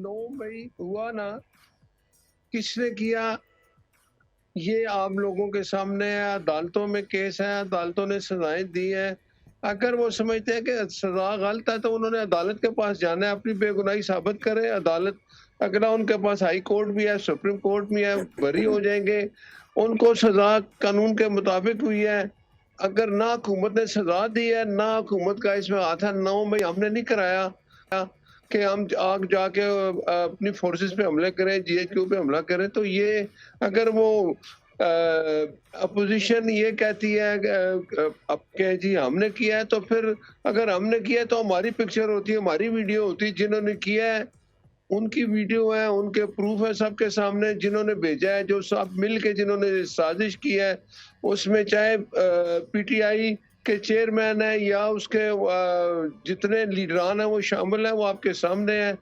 9 मई हुआ ना, किसने किया, ये आम लोगों के सामने है, अदालतों में केस है, अदालतों ने सज़ाएँ दी हैं। अगर वो समझते हैं कि सज़ा गलत है, तो उन्होंने अदालत के पास जाना है, अपनी बेगुनाही साबित करें। अदालत अगर उनके पास हाई कोर्ट भी है, सुप्रीम कोर्ट भी है, बरी हो जाएँगे। उनको सज़ा कानून के मुताबिक हुई है। अगर ना हुकूमत ने सज़ा दी है, ना हुकूमत का इसमें हाथ है, 9 मई हमने नहीं कराया कि हम आग जाके अपनी फोर्सेस पे हमले करें, जीएचक्यू पे हमला करें। तो ये अगर वो अपोजिशन ये कहती है अब के जी हमने किया है, तो फिर अगर हमने किया है तो हमारी पिक्चर होती है, हमारी वीडियो होती है। जिन्होंने किया है उनकी वीडियो है, उनके प्रूफ है सबके सामने। जिन्होंने भेजा है, जो सब मिल के जिन्होंने साजिश की है, उसमें चाहे पीटीआई के चेयरमैन है या उसके जितने लीडरान हैं वो शामिल हैं, वो आपके सामने हैं।